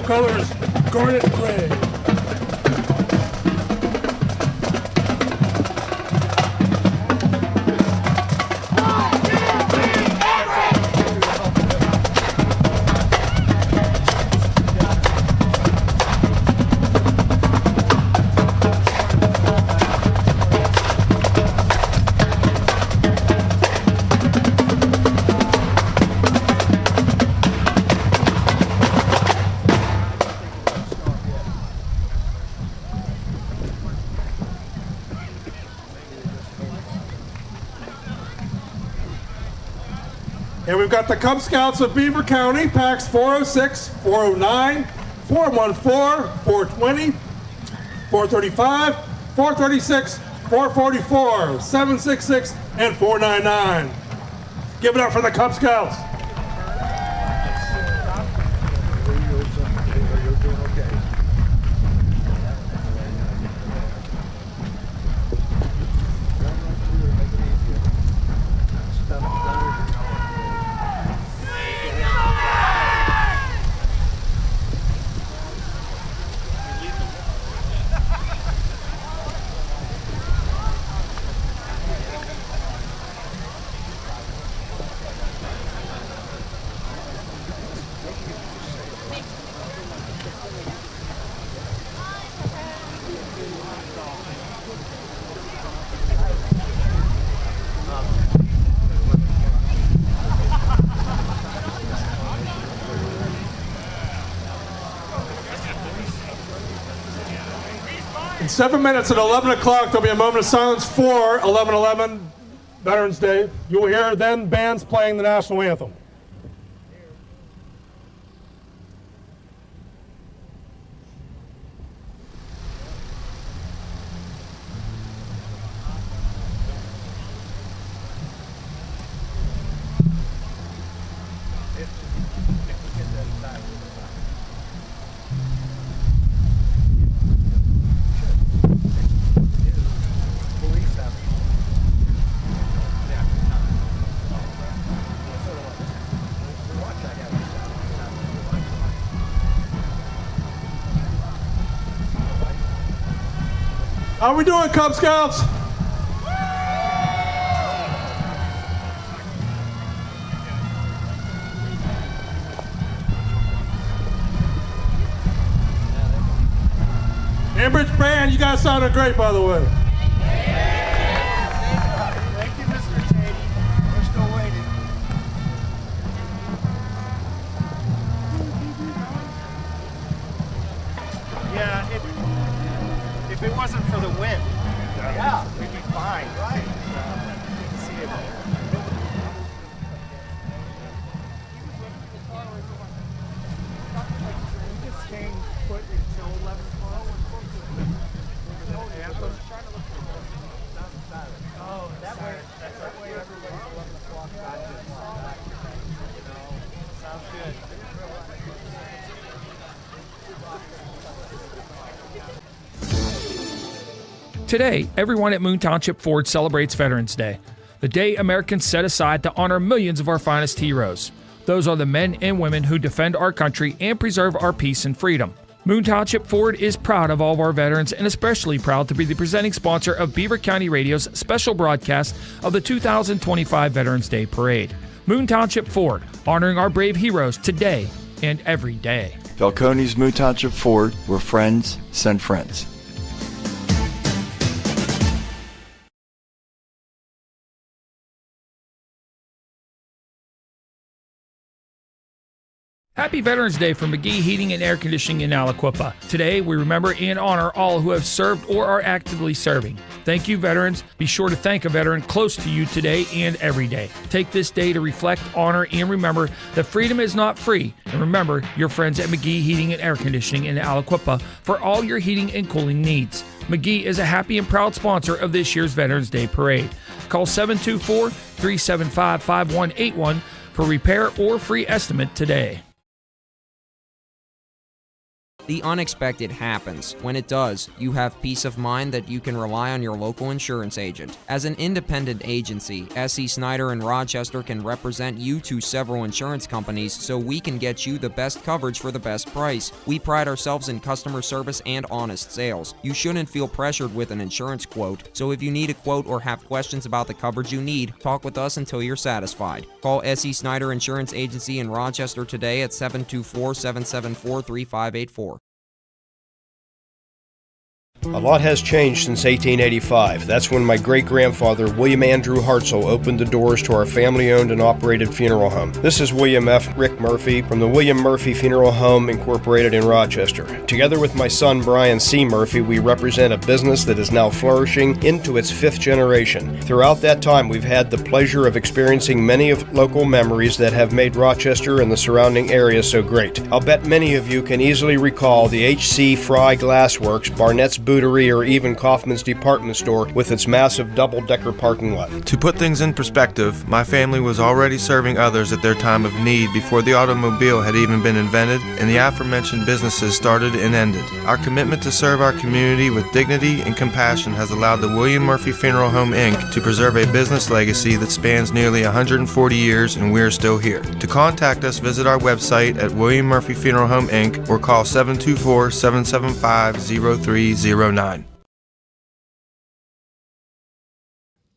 colors, garnet gray. And we've got the Cub Scouts of Beaver County, packs 406, 409, 414, 420, 435, 436, 444, 766, and 499. Give it up for the Cub Scouts. In 7 minutes at 11 o'clock, there'll be a moment of silence for 11/11 Veterans Day. You will hear then bands playing the national anthem. How are we doing, Cub Scouts? Ambridge Band, you guys sounded great, by the way. Thank you, Mr. Tate. We're still waiting. Yeah, if it wasn't for the wind, we'd be fine. Right. See it. Just staying put until 11 tomorrow. Oh, that way. That way everybody's 11 o'clock. Sounds good. Today, everyone at Moon Township Ford celebrates Veterans Day, the day Americans set aside to honor millions of our finest heroes. Those are the men and women who defend our country and preserve our peace and freedom. Moon Township Ford is proud of all of our veterans and especially proud to be the presenting sponsor of Beaver County Radio's special broadcast of the 2025 Veterans Day Parade. Moon Township Ford, honoring our brave heroes today and every day. Falcone's Moon Township Ford, where friends send friends. Happy Veterans Day from McGee Heating and Air Conditioning in Aliquippa. Today, we remember and honor all who have served or are actively serving. Thank you, veterans. Be sure to thank a veteran close to you today and every day. Take this day to reflect, honor, and remember that freedom is not free. And remember your friends at McGee Heating and Air Conditioning in Aliquippa for all your heating and cooling needs. McGee is a happy and proud sponsor of this year's Veterans Day Parade. Call 724-375-5181 for repair or free estimate today. The unexpected happens. When it does, you have peace of mind that you can rely on your local insurance agent. As an independent agency, S.E. Snyder in Rochester can represent you to several insurance companies so we can get you the best coverage for the best price. We pride ourselves in customer service and honest sales. You shouldn't feel pressured with an insurance quote, so if you need a quote or have questions about the coverage you need, talk with us until you're satisfied. Call S.E. Snyder Insurance Agency in Rochester today at 724-774-3584. A lot has changed since 1885. That's when my great-grandfather, William Andrew Hartzell, opened the doors to our family-owned and operated funeral home. This is William F. Rick Murphy from the William Murphy Funeral Home Incorporated in Rochester. Together with my son, Brian C. Murphy, we represent a business that is now flourishing into its 5th generation. Throughout that time, we've had the pleasure of experiencing many of local memories that have made Rochester and the surrounding area so great. I'll bet many of you can easily recall the H.C. Fry Glassworks, Barnett's Bootery, or even Kaufman's Department Store with its massive double-decker parking lot. To put things in perspective, my family was already serving others at their time of need before the automobile had even been invented and the aforementioned businesses started and ended. Our commitment to serve our community with dignity and compassion has allowed the William Murphy Funeral Home Inc. to preserve a business legacy that spans nearly 140 years, and we're still here. To contact us, visit our website at William Murphy Funeral Home Inc. or call 724-775-0309.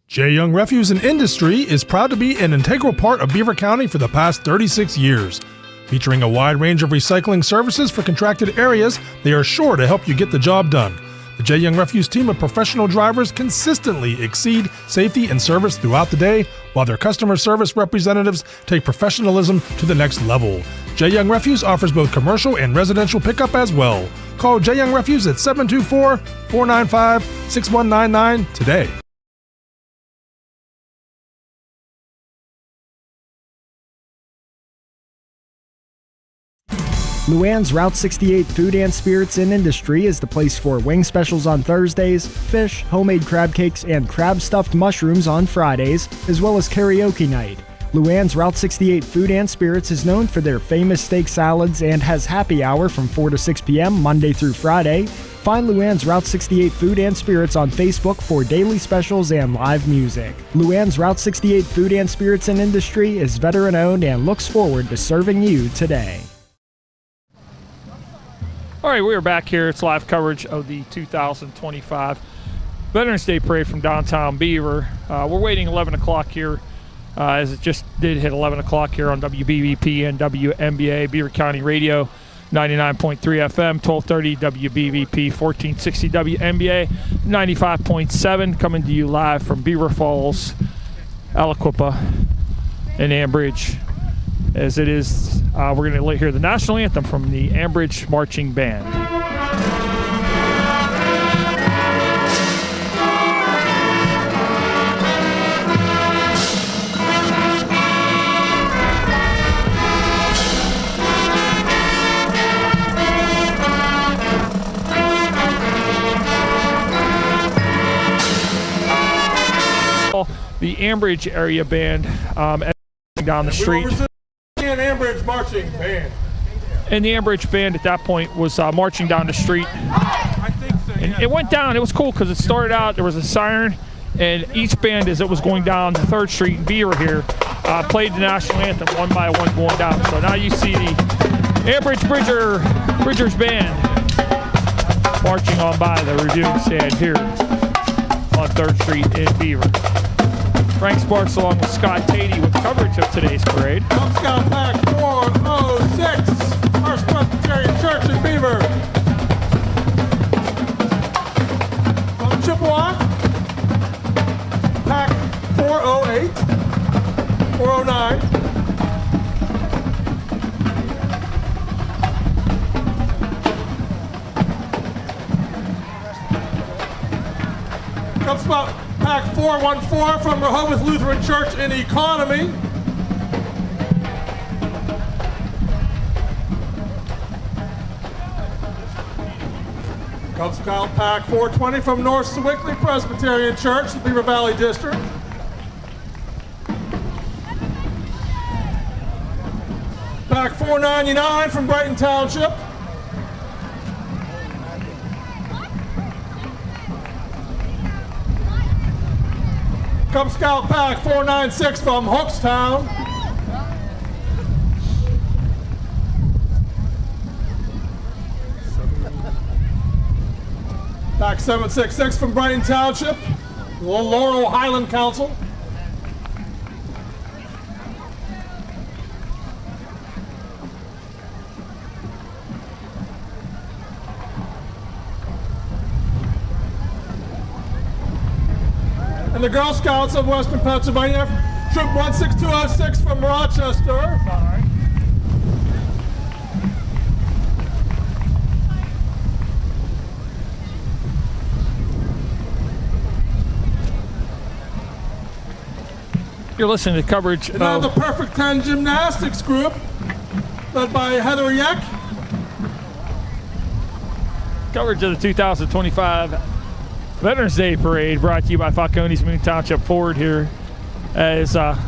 J. Young Refuse and Industry is proud to be an integral part of Beaver County for the past 36 years. Featuring a wide range of recycling services for contracted areas, they are sure to help you get the job done. The J. Young Refuse team of professional drivers consistently exceed safety and service throughout the day, while their customer service representatives take professionalism to the next level. J. Young Refuse offers both commercial and residential pickup as well. Call J. Young Refuse at 724-495-6199 today. Luann's Route 68 Food and Spirits and Industry is the place for wing specials on Thursdays, fish, homemade crab cakes, and crab-stuffed mushrooms on Fridays, as well as karaoke night. Luann's Route 68 Food and Spirits is known for their famous steak salads and has happy hour from 4 to 6 p.m. Monday through Friday. Find Luann's Route 68 Food and Spirits on Facebook for daily specials and live music. Luann's Route 68 Food and Spirits and Industry is veteran-owned and looks forward to serving you today. All right, we are back here. It's live coverage of the 2025 Veterans Day Parade from downtown Beaver. We're waiting 11 o'clock here, as it just did hit 11 o'clock here on WBVP and WNBA, Beaver County Radio, 99.3 FM, 1230 WBVP, 1460 WNBA, 95.7, coming to you live from Beaver Falls, Aliquippa, and Ambridge. As it is, we're going to hear the national anthem from the Ambridge Marching Band. The Ambridge area band down the street. Ambridge Marching Band. And the Ambridge Band at that point was marching down the street. And it went down. It was cool because it started out, there was a siren, and each band, as it was going down 3rd Street in Beaver here, played the national anthem one by one going down. So now you see the Ambridge Bridgers Band marching on by the reviewing stand here on 3rd Street in Beaver. Frank Sparks along with Scott Tatey with coverage of today's parade. Cub Scout Pack 406, First Presbyterian Church in Beaver. From Chippewa, Pack 408, 409. Cub Scout Pack 414 from Rehoboth Lutheran Church in Economy. Cub Scout Pack 420 from North Sewickley Presbyterian Church, the Beaver Valley District. Pack 499 from Brighton Township. Cub Scout Pack 496 from Hookstown. Pack 766 from Brighton Township. Laurel Highland Council. And the Girl Scouts of Western Pennsylvania, Troop 16206 from Rochester. You're listening to coverage And now of the Perfect 10 Gymnastics Group, led by Heather Yeck. coverage of the 2025 Veterans Day Parade, brought to you by Falcone's Moon Township Ford here. As some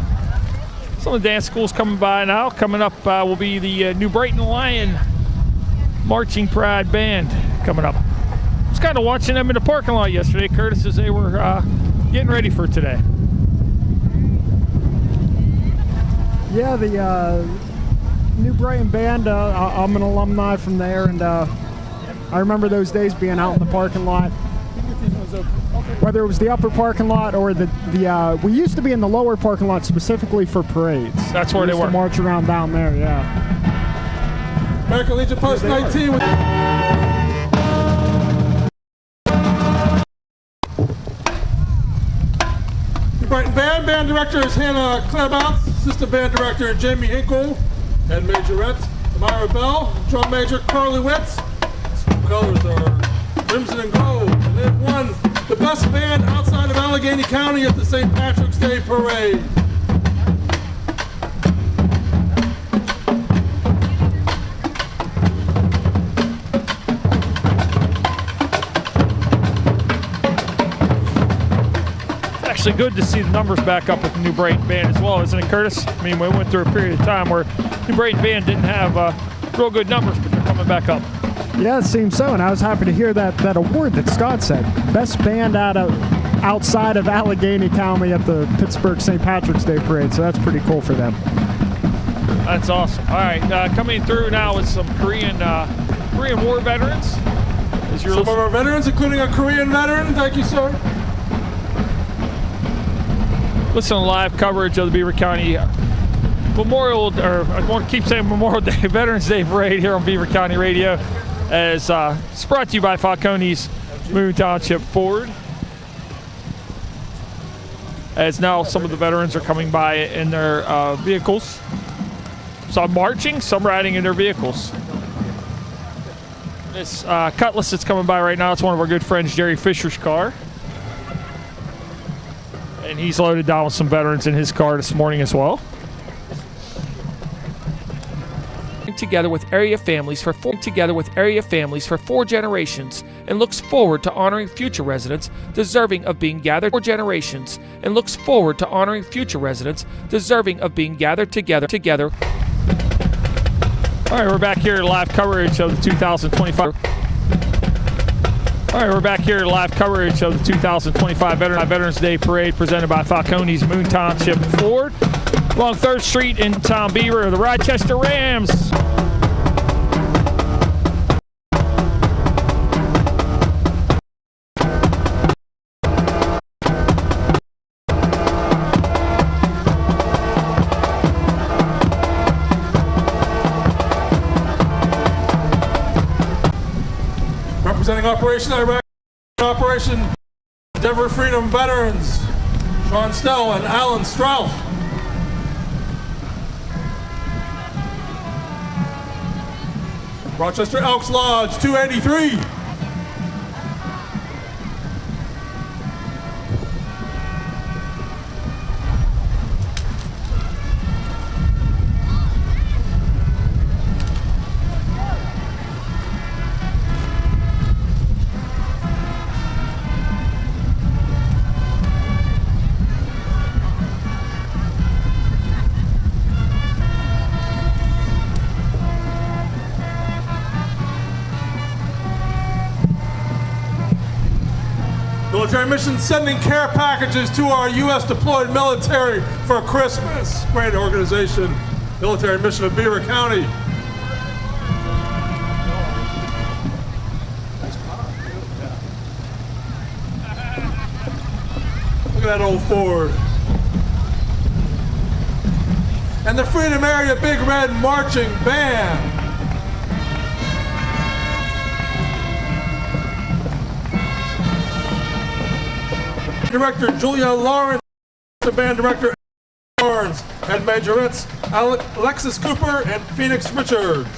of the dance schools coming by now. Coming up will be the New Brighton Lion Marching Pride Band coming up. I was kind of watching them in the parking lot yesterday, Curtis, as they were getting ready for today. Yeah, the New Brighton Band, I'm an alumni from there, and I remember those days being out in the parking lot. Whether it was the upper parking lot or we used to be in the lower parking lot specifically for parades. That's where we they used were. to march around down there, yeah. American Legion Post 19 with Brighton Band director is Hannah Clairbounce, assistant band director Jamie Hinkle, head majorette Tamara Bell, drum major Carly Witz. School colors are crimson and gold, and they've won the best band outside of Allegheny County at the St. Patrick's Day Parade. Actually good to see the numbers back up with the New Brighton Band as well, isn't it, Curtis? I mean, we went through a period of time where New Brighton Band didn't have real good numbers, but they're coming back up. Yeah, it seems so, and I was happy to hear that award that Scott said. Best band outside of Allegheny County at the Pittsburgh St. Patrick's Day Parade, so that's pretty cool for them. That's awesome. All right, coming through now with some Korean War veterans. As you're Some of listening. our veterans, including a Korean veteran. Thank you, sir. Listen to live coverage of the Beaver County Memorial, or I want to keep saying Memorial Day, Veterans Day Parade here on Beaver County Radio. As it's brought to you by Falcone's Moon Township Ford. As now some of the veterans are coming by in their vehicles. Some marching, some riding in their vehicles. This Cutlass that's coming by right now, it's one of our good friends, Jerry Fisher's car. And he's loaded down with some veterans in his car this morning as well. Together with area families for 4 generations and looks forward to honoring future residents deserving of being gathered for generations and looks forward to honoring future residents deserving of being gathered together. All right, we're back here to live coverage of the 2025. All right, we're back here to live coverage of the 2025 Veterans Day Parade presented by Falcone's Moon Township Ford. Along 3rd Street in Tom Beaver, the Rochester Rams. Representing Operation Iraq, Operation Denver Freedom Veterans, Sean Stell and Alan Strauss. Rochester Elks Lodge 283. Military Mission sending care packages to our U.S. deployed military for Christmas. Great organization, Military Mission of Beaver County. Look at that old Ford. And the Freedom Area Big Red Marching Band. Director Julia Lawrence, the band director Barnes, and majorettes Alexis Cooper and Phoenix Richards.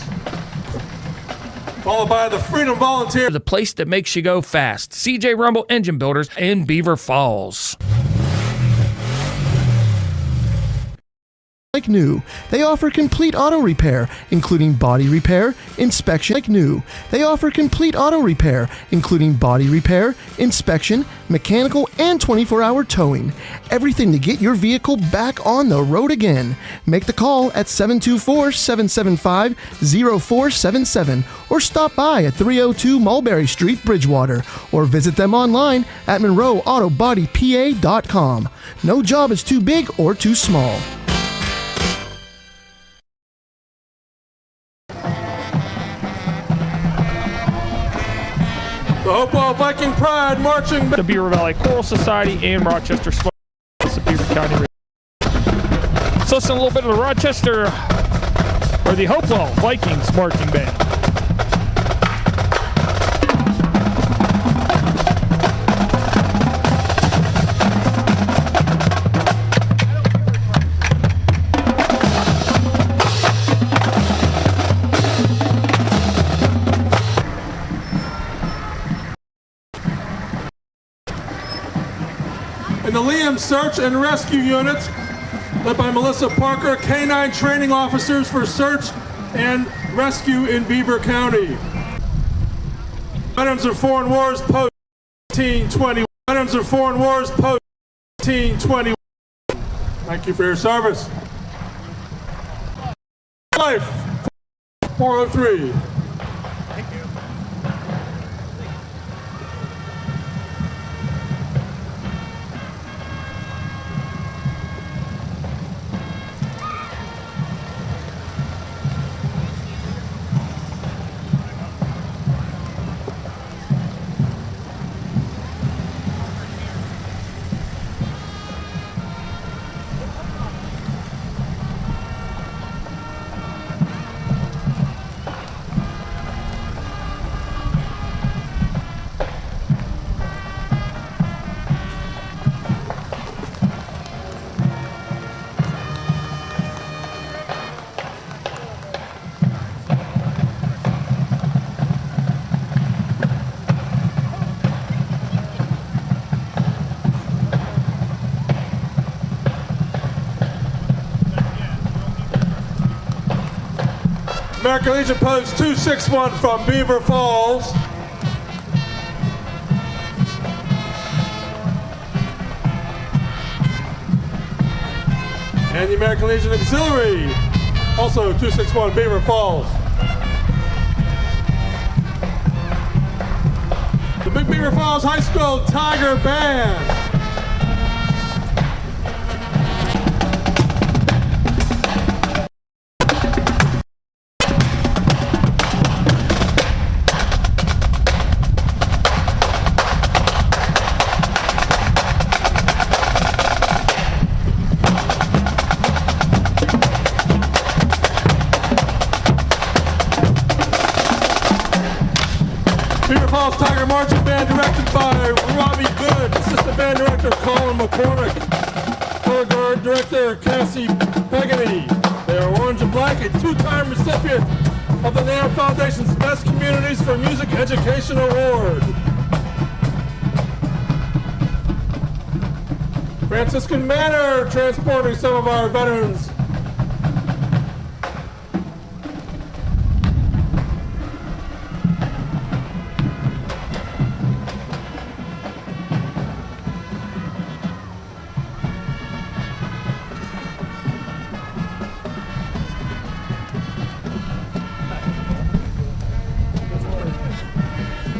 Followed by the Freedom Volunteer. The place that makes you go fast. CJ Rumble Engine Builders in Beaver Falls. Like new, they offer complete auto repair, including body repair, inspection. Like new, they offer complete auto repair, including body repair, inspection, mechanical, and 24-hour towing. Everything to get your vehicle back on the road again. Make the call at 724-775-0477 or stop by at 302 Mulberry Street, Bridgewater, or visit them online at MonroeAutoBodyPA.com. No job is too big or too small. The Hopewell Viking Pride Marching Band. The Beaver Valley Choral Society and Rochester Swim. The Beaver County. Let's listen to a little bit of the Rochester, or the Hopewell Vikings Marching Band. In the Liam Search and Rescue Units, led by Melissa Parker, K-9 training officers for search and rescue in Beaver County. Veterans of Foreign Wars Post 1820. Veterans of Foreign Wars Post 1820. Thank you for your service. Life 403. American Legion Post 261 from Beaver Falls. And the American Legion Auxiliary, also 261 Beaver Falls. The Big Beaver Falls High School Tiger Band. Beaver Falls Tiger Marching Band directed by Robbie Good, Assistant Band Director Colin McCormick, Color Guard Director Cassie Pegany. They are orange and black, a two-time recipient of the NAM Foundation's Best Communities for Music Education Award. Franciscan Manor transporting some of our veterans.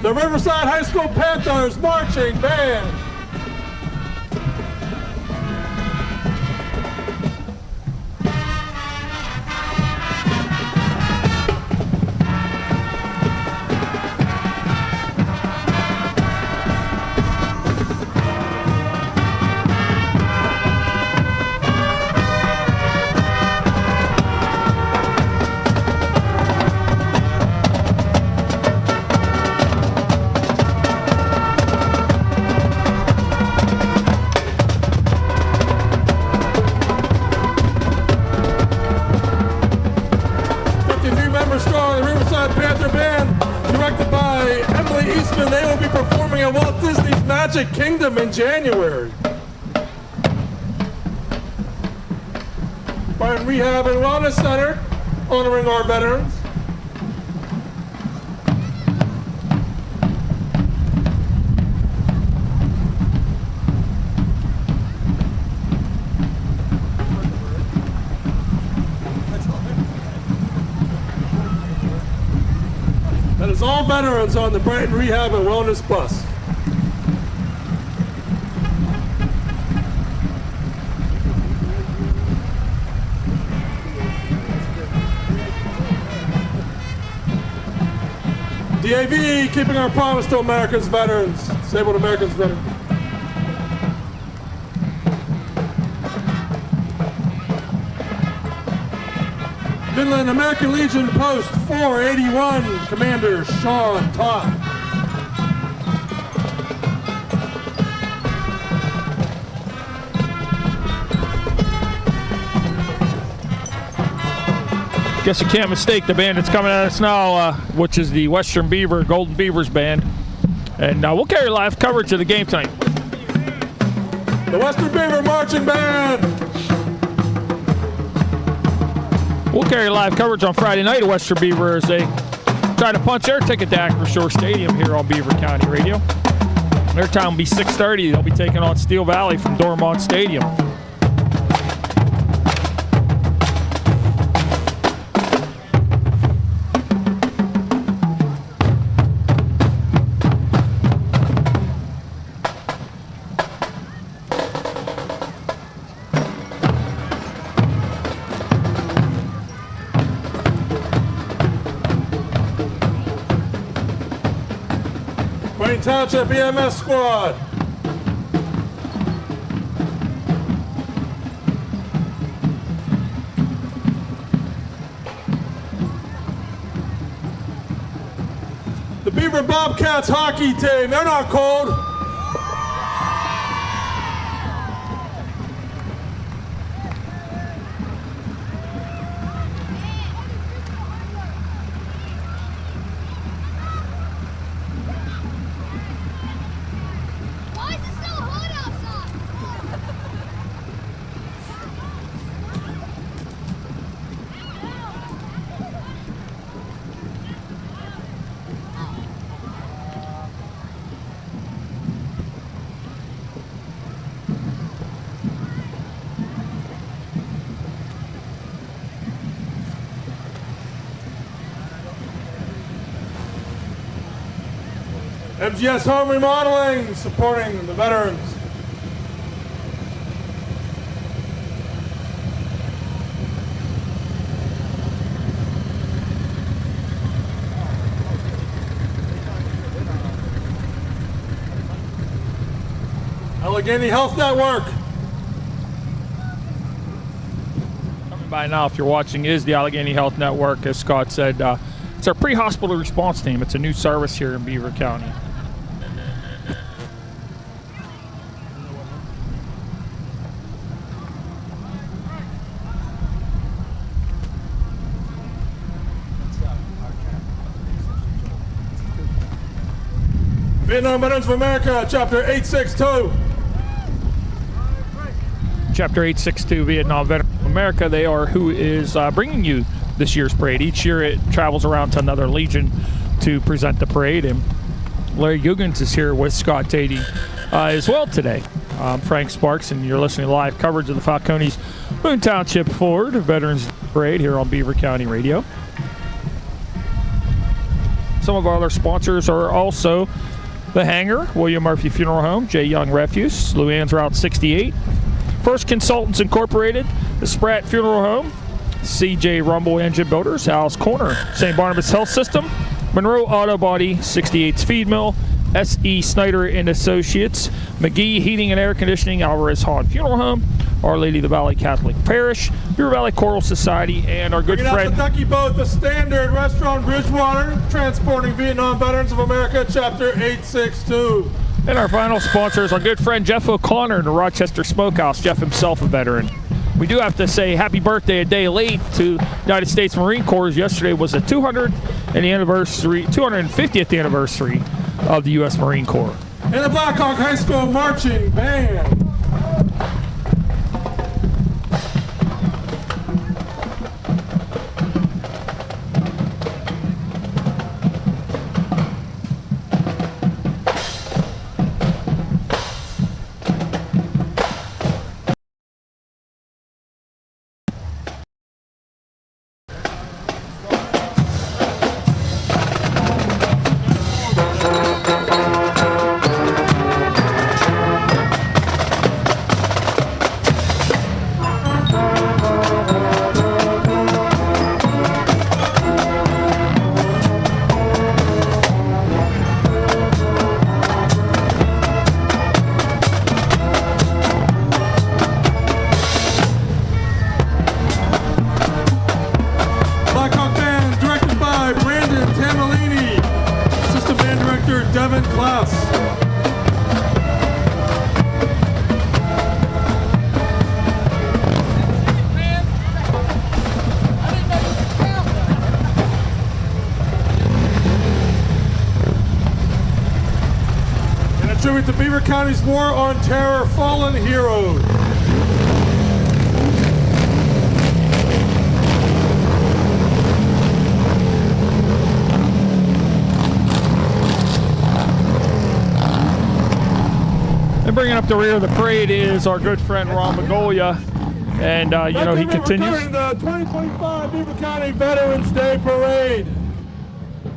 the Riverside High School Panthers Marching Band. Magic Kingdom in January. Barton Rehab and Wellness Center honoring our veterans. That is all veterans on the Brighton Rehab and Wellness bus. DAV, keeping our promise to America's veterans, disabled Americans veterans. Midland American Legion Post 481, Commander Sean Todd. Guess you can't mistake the band that's coming at us now, which is the Western Beaver Golden Beavers band. And we'll carry live coverage of the game tonight. The Western Beaver Marching Band. We'll carry live coverage on Friday night of Western Beaver as they try to punch their ticket to Acro Shore Stadium here on Beaver County Radio. Their time will be 6:30. They'll be taking on Steel Valley from Dormont Stadium. Wayne Township EMS Squad. The Beaver Bobcats hockey team, they're not cold. MGS Home Remodeling, supporting the veterans. Allegheny Health Network. Coming by now, if you're watching, is the Allegheny Health Network. As Scott said, it's our pre-hospital response team. It's a new service here in Beaver County. Vietnam Veterans of America, Chapter 862. Chapter 862, Vietnam Veterans of America. They are who is bringing you this year's parade. Each year it travels around to another legion to present the parade. And Larry Guggins is here with Scott Tatey as well today. I'm Frank Sparks, and you're listening to live coverage of the Falcones Boone Township Ford Veterans Parade here on Beaver County Radio. Some of our other sponsors are also The Hangar, William Murphy Funeral Home, J. Young Refuse, Luann's Route 68, First Consultants Incorporated, the Spratt Funeral Home, CJ Rumble Engine Builders, Al's Corner, St. Barnabas Health System, Monroe Auto Body, 68's Feed Mill, S.E. Snyder and Associates, McGee Heating and Air Conditioning, Alvarez Hahn Funeral Home, Our Lady of the Valley Catholic Parish, Beaver Valley Choral Society, and our good Bringing friend... out the Ducky Boat, the Standard Restaurant Bridgewater, transporting Vietnam Veterans of America, Chapter 862. And our final sponsor is our good friend Jeff O'Connor in the Rochester Smokehouse, Jeff himself a veteran. We do have to say happy birthday a day late to United States Marine Corps. Yesterday was the 250th anniversary of the U.S. Marine Corps. And the Blackhawk High School Marching Band. Tribute to Beaver County's War on Terror Fallen Heroes. And bringing up the rear of the parade is our good friend Ron Magolia. And, he continues. The 2025 Beaver County Veterans Day Parade.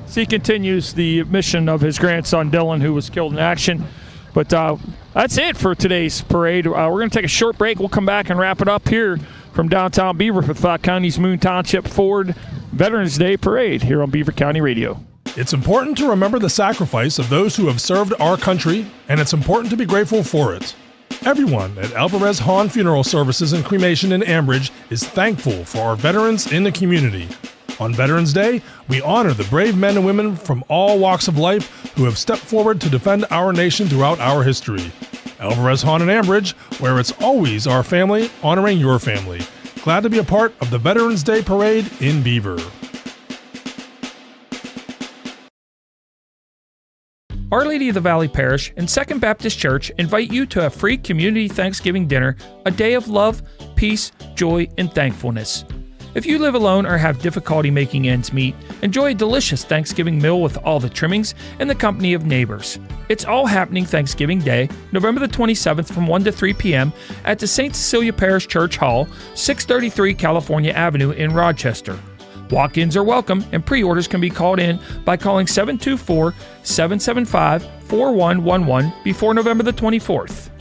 He continues the mission of his grandson Dylan, who was killed in action. But that's it for today's parade. We're going to take a short break. We'll come back and wrap it up here from downtown Beaver for Fouke County's Moon Township Ford Veterans Day Parade here on Beaver County Radio. It's important to remember the sacrifice of those who have served our country, and it's important to be grateful for it. Everyone at Alvarez Hahn Funeral Services and Cremation in Ambridge is thankful for our veterans in the community. On Veterans Day, we honor the brave men and women from all walks of life who have stepped forward to defend our nation throughout our history. Alvarez Hahn and Ambridge, where it's always our family honoring your family. Glad to be a part of the Veterans Day Parade in Beaver. Our Lady of the Valley Parish and Second Baptist Church invite you to a free community Thanksgiving dinner, a day of love, peace, joy, and thankfulness. If you live alone or have difficulty making ends meet, enjoy a delicious Thanksgiving meal with all the trimmings and the company of neighbors. It's all happening Thanksgiving Day, November the 27th from 1 to 3 p.m. at the St. Cecilia Parish Church Hall, 633 California Avenue in Rochester. Walk-ins are welcome and pre-orders can be called in by calling 724-775-4111 before November the 24th.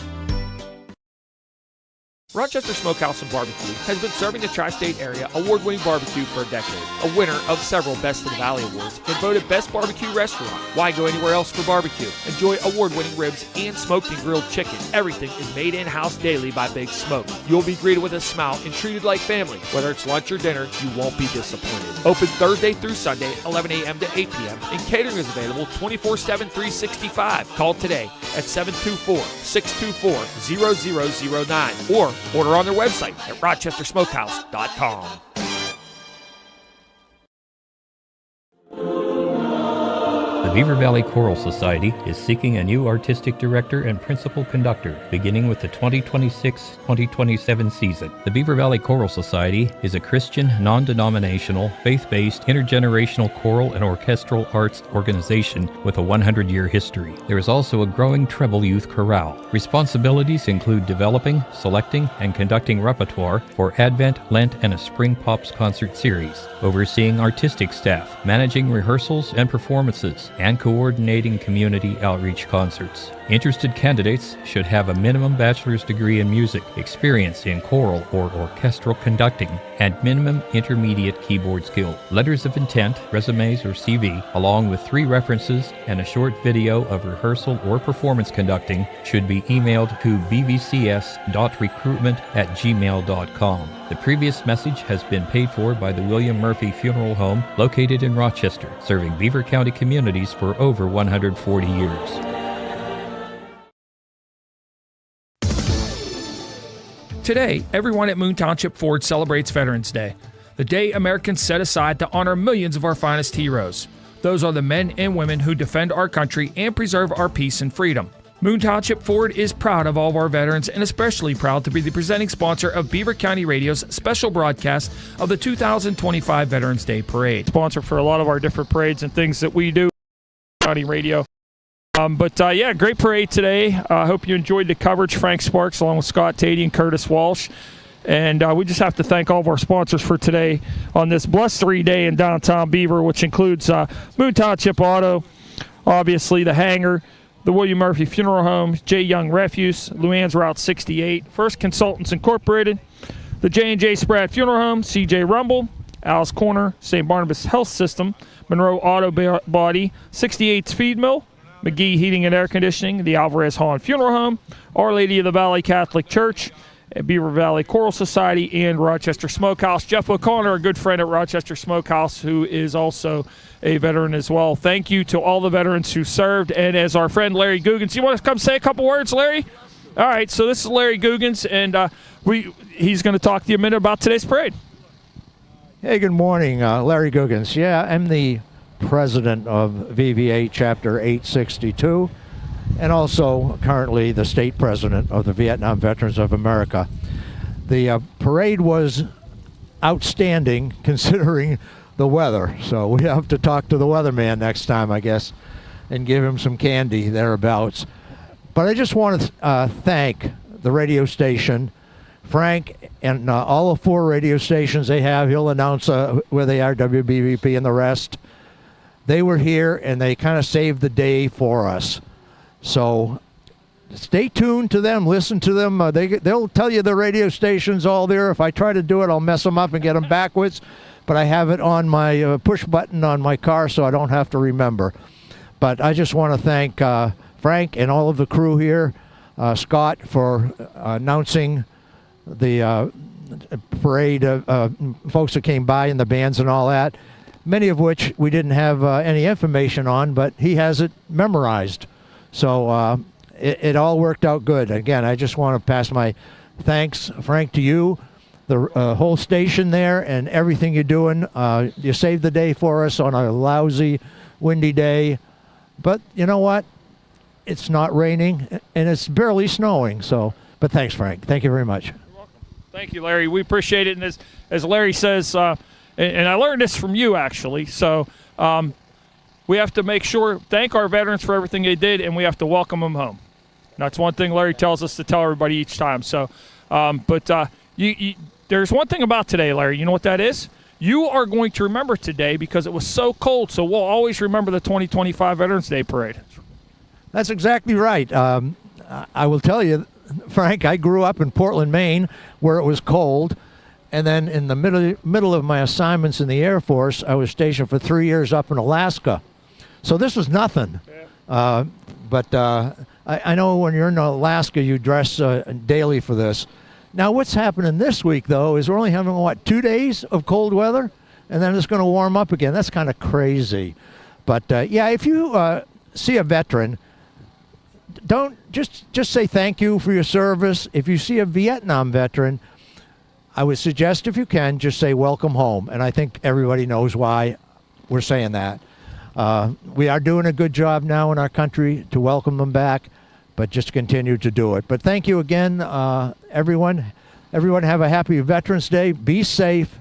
Rochester Smokehouse and Barbecue has been serving the tri-state area award-winning barbecue for a decade. A winner of several Best of the Valley awards and voted Best Barbecue Restaurant. Why go anywhere else for barbecue? Enjoy award-winning ribs and smoked and grilled chicken. Everything is made in-house daily by Big Smoke. You'll be greeted with a smile and treated like family. Whether it's lunch or dinner, you won't be disappointed. Open Thursday through Sunday, 11 a.m. to 8 p.m. and catering is available 24/7, 365. Call today at 724-624-0009 or order on their website at rochestersmokehouse.com. The Beaver Valley Choral Society is seeking a new artistic director and principal conductor, beginning with the 2026-2027 season. The Beaver Valley Choral Society is a Christian, non-denominational, faith-based, intergenerational choral and orchestral arts organization with a 100-year history. There is also a growing treble youth chorale. Responsibilities include developing, selecting, and conducting repertoire for Advent, Lent, and a Spring Pops concert series, overseeing artistic staff, managing rehearsals and performances, and coordinating community outreach concerts. Interested candidates should have a minimum bachelor's degree in music, experience in choral or orchestral conducting, and minimum intermediate keyboard skill. Letters of intent, resumes, or CV, along with 3 references and a short video of rehearsal or performance conducting, should be emailed to bvcs.recruitment@gmail.com. The previous message has been paid for by the William Murphy Funeral Home, located in Rochester, serving Beaver County communities for over 140 years. Today, everyone at Moon Township Ford celebrates Veterans Day, the day Americans set aside to honor millions of our finest heroes. Those are the men and women who defend our country and preserve our peace and freedom. Moon Township Ford is proud of all of our veterans and especially proud to be the presenting sponsor of Beaver County Radio's special broadcast of the 2025 Veterans Day Parade. Sponsor for a lot of our different parades and things that we do on County Radio. Yeah, great parade today. I hope you enjoyed the coverage. Frank Sparks along with Scott Tatey and Curtis Walsh. And we just have to thank all of our sponsors for today on this blustery day in downtown Beaver, which includes Moon Township Auto, obviously the Hangar, the William Murphy Funeral Home, J. Young Refuse, Luann's Route 68, First Consultants Incorporated, the J&J Spratt Funeral Home, CJ Rumble, Alice Corner, St. Barnabas Health System, Monroe Auto Body, 68's Feed Mill, McGee Heating and Air Conditioning, the Alvarez Hahn Funeral Home, Our Lady of the Valley Catholic Church, Beaver Valley Choral Society, and Rochester Smokehouse. Jeff O'Connor, a good friend at Rochester Smokehouse, who is also a veteran as well. Thank you to all the veterans who served. And as our friend Larry Googans, you want to come say a couple words, Larry? All right, so this is Larry Googans, and he's going to talk to you a minute about today's parade. Hey, good morning. Larry Googans. Yeah, I'm the president of VVA Chapter 862, and also currently the state president of the Vietnam Veterans of America. The parade was outstanding considering the weather, so we have to talk to the weatherman next time, I guess, and give him some candy thereabouts. But I just want to thank the radio station, Frank, and all the 4 radio stations they have. He'll announce where they are, WBVP and the rest. They were here, and they kind of saved the day for us. So stay tuned to them. Listen to them. They'll tell you the radio station's all there. If I try to do it, I'll mess them up and get them backwards. But I have it on my push button on my car, so I don't have to remember. But I just want to thank Frank and all of the crew here, Scott, for announcing the parade, folks that came by and the bands and all that, many of which we didn't have any information on, but he has it memorized. So it all worked out good. Again, I just want to pass my thanks, Frank, to you, the whole station there, and everything you're doing. You saved the day for us on a lousy, windy day. But you know what? It's not raining, and it's barely snowing. So, but thanks, Frank. Thank you very much. You're welcome. Thank you, Larry. We appreciate it. And as Larry says, and I learned this from you, actually. So we have to make sure, thank our veterans for everything they did, and we have to welcome them home. That's one thing Larry tells us to tell everybody each time. So, there's one thing about today, Larry. You know what that is? You are going to remember today because it was so cold. So we'll always remember the 2025 Veterans Day Parade. That's exactly right. I will tell you, Frank, I grew up in Portland, Maine, where it was cold. And then in the middle of my assignments in the Air Force, I was stationed for 3 years up in Alaska. So this was nothing. Yeah. I know when you're in Alaska, you dress daily for this. Now, what's happening this week, though, is we're only having, 2 days of cold weather? And then it's going to warm up again. That's kind of crazy. But, yeah, if you see a veteran, don't just say thank you for your service. If you see a Vietnam veteran, I would suggest, if you can, just say welcome home. And I think everybody knows why we're saying that. We are doing a good job now in our country to welcome them back, but just continue to do it. But thank you again, everyone. Everyone have a happy Veterans Day. Be safe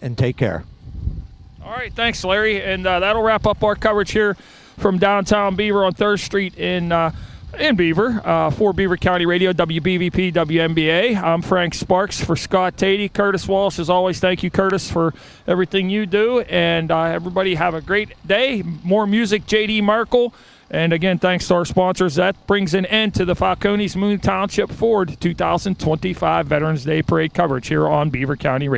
and take care. All right, thanks, Larry. And that'll wrap up our coverage here from downtown Beaver on 3rd Street in Beaver. For Beaver County Radio, WBVP, WNBA. I'm Frank Sparks for Scott Tatey. Curtis Walsh, as always, thank you, Curtis, for everything you do. And everybody have a great day. More music, J.D. Merkel. And again, thanks to our sponsors. That brings an end to the Falcones Moon Township Ford 2025 Veterans Day Parade coverage here on Beaver County Radio.